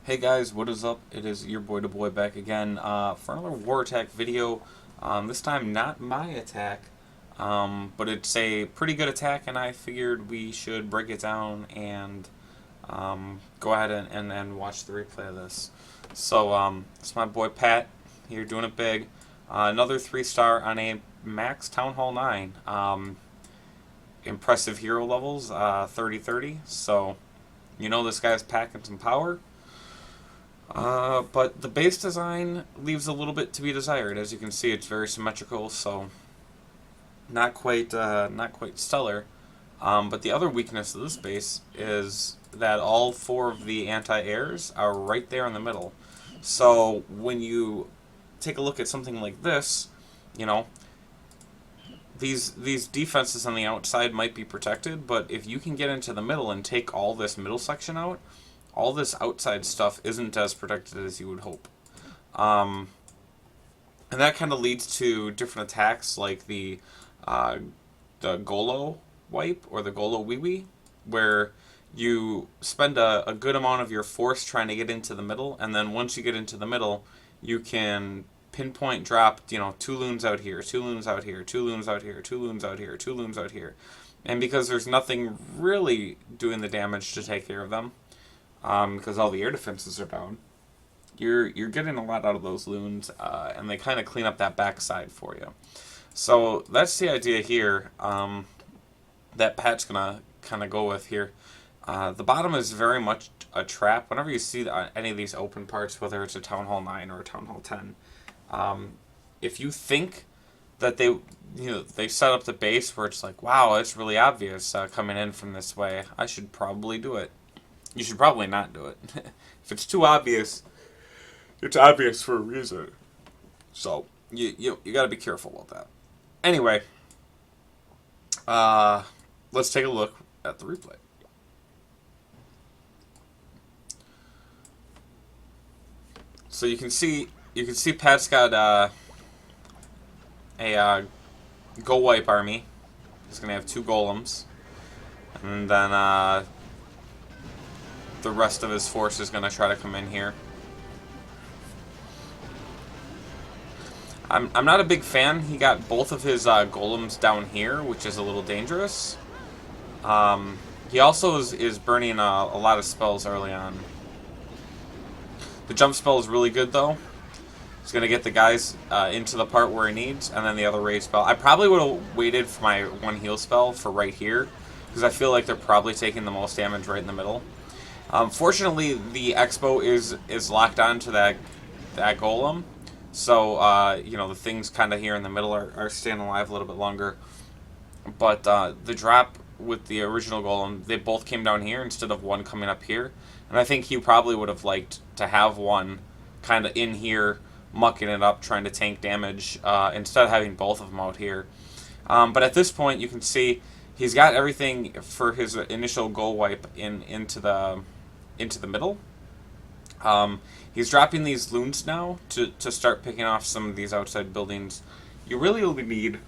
Hey guys, what is up? It is your boy dehBoy back again for another war attack video. This time not my attack, but it's a pretty good attack, and I figured we should break it down and go ahead and watch the replay of this. So it's my boy Pat here doing it big. Another 3-star on a max Town Hall 9. Impressive hero levels, 30-30. So you know this guy's packing some power. But the base design leaves a little bit to be desired. As you can see, it's very symmetrical, so not quite stellar. But the other weakness of this base is that all 4 of the anti-airs are right there in the middle. So when you take a look at something like this, you know, these defenses on the outside might be protected, but if you can get into the middle and take all this middle section out, all this outside stuff isn't as protected as you would hope. And that kind of leads to different attacks like the GoLoWiPe or the GoLoWiPe, where you spend a good amount of your force trying to get into the middle, and then once you get into the middle, you can pinpoint drop, 2 loons out here, 2 loons out here, 2 loons out here, 2 loons out here, 2 loons out here. And because there's nothing really doing the damage to take care of them, because all the air defenses are down, you're getting a lot out of those loons, and they kind of clean up that backside for you. So that's the idea here that Pat's gonna kind of go with here. The bottom is very much a trap. Whenever you see any of these open parts, whether it's a Town Hall 9 or a Town Hall 10, if you think that they set up the base where it's like, wow, it's really obvious coming in from this way, I should probably do it. You should probably not do it. If it's too obvious, it's obvious for a reason. So you got to be careful about that. Anyway, let's take a look at the replay. So you can see Pat's got a GoLoWiPe army. He's gonna have 2 golems, and then the rest of his force is going to try to come in here. I'm not a big fan. He got both of his golems down here, which is a little dangerous. He also is burning a lot of spells early on. The jump spell is really good, though. He's going to get the guys into the part where he needs, and then the other raid spell. I probably would have waited for my 1 heal spell for right here, because I feel like they're probably taking the most damage right in the middle. Fortunately, the Expo is locked onto that golem, so the things kind of here in the middle are staying alive a little bit longer. But the drop with the original golem, they both came down here instead of one coming up here, and I think he probably would have liked to have one kind of in here, mucking it up, trying to tank damage, instead of having both of them out here. But at this point, you can see he's got everything for his initial GoLoWiPe into the middle. He's dropping these loons now to start picking off some of these outside buildings. You really only need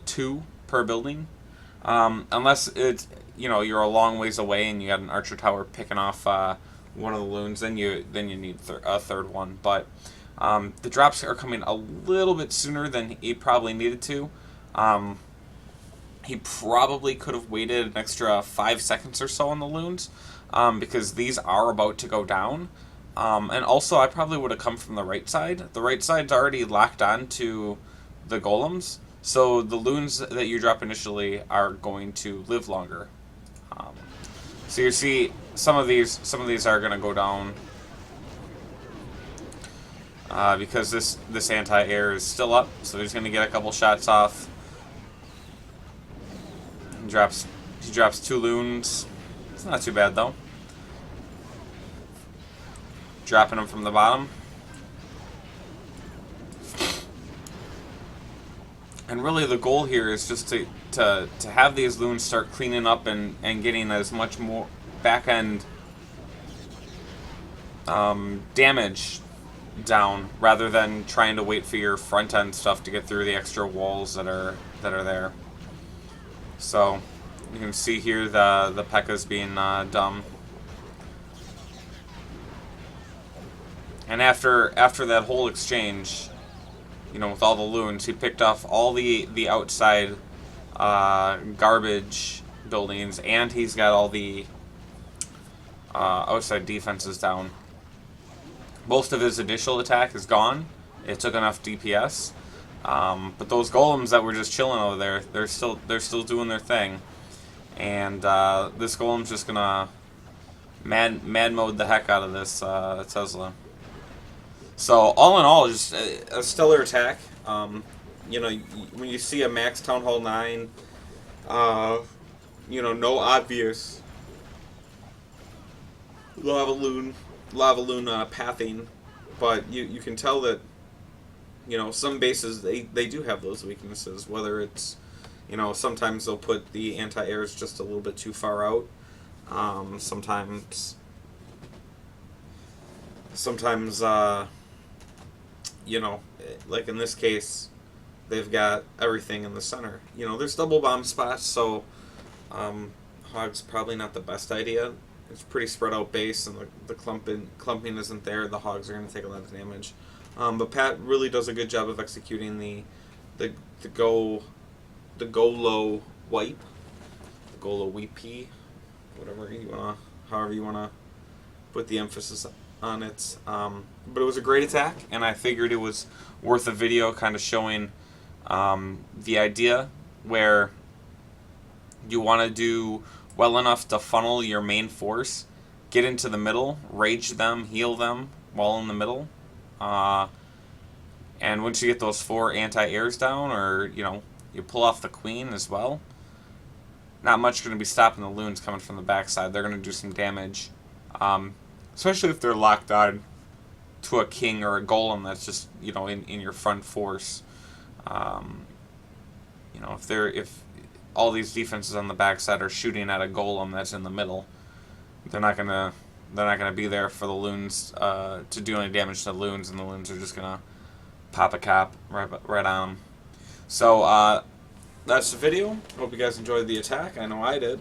2 per building, unless it's you're a long ways away and you got an archer tower picking off one of the loons. Then you need a third one. But the drops are coming a little bit sooner than he probably needed to. He probably could have waited an extra 5 seconds or so on the loons, because these are about to go down. And also, I probably would have come from the right side. The right side's already locked on to the golems, so the loons that you drop initially are going to live longer. So you see, some of these are going to go down because this anti-air is still up, so he's going to get a couple shots off. He drops 2 loons. It's not too bad though. Dropping them from the bottom. And really the goal here is just to have these loons start cleaning up and getting as much more back end damage down, rather than trying to wait for your front end stuff to get through the extra walls that are there. So you can see here the P.E.K.K.A.'s being dumb. And after that whole exchange, with all the loons, he picked off all the outside garbage buildings, and he's got all the outside defenses down. Most of his initial attack is gone. It took enough DPS, but those golems that were just chilling over there, they're still doing their thing, and this golem's just gonna mad mode the heck out of this Tesla. So all in all, just a stellar attack. When you see a max Town Hall 9, no obvious lava loon pathing, but you can tell that some bases they do have those weaknesses. Whether it's sometimes they'll put the anti-airs just a little bit too far out. Sometimes like in this case, they've got everything in the center. There's double bomb spots, so Hog's probably not the best idea. It's pretty spread out base, and the clumping isn't there. The Hogs are going to take a lot of damage. But Pat really does a good job of executing the GoLoWiPe, however you wanna put the emphasis on it. But it was a great attack, and I figured it was worth a video, kind of showing the idea where you want to do well enough to funnel your main force, get into the middle, rage them, heal them while in the middle, and once you get those 4 anti-airs down, or you pull off the queen as well, not much going to be stopping the loons coming from the backside. They're going to do some damage, especially if they're locked on to a king or a golem that's just in your front force. If all these defenses on the backside are shooting at a golem that's in the middle, they're not gonna be there for the loons to do any damage to the loons, and the loons are just gonna pop a cap right on them. So that's the video. Hope you guys enjoyed the attack. I know I did.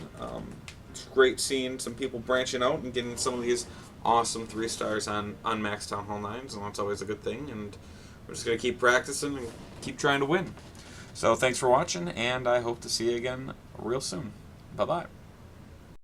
It's great seeing some people branching out and getting some of these awesome 3 stars on Max Town Hall 9s, and that's always a good thing. And we're just gonna keep practicing and keep trying to win. So thanks for watching, and I hope to see you again real soon. Bye-bye.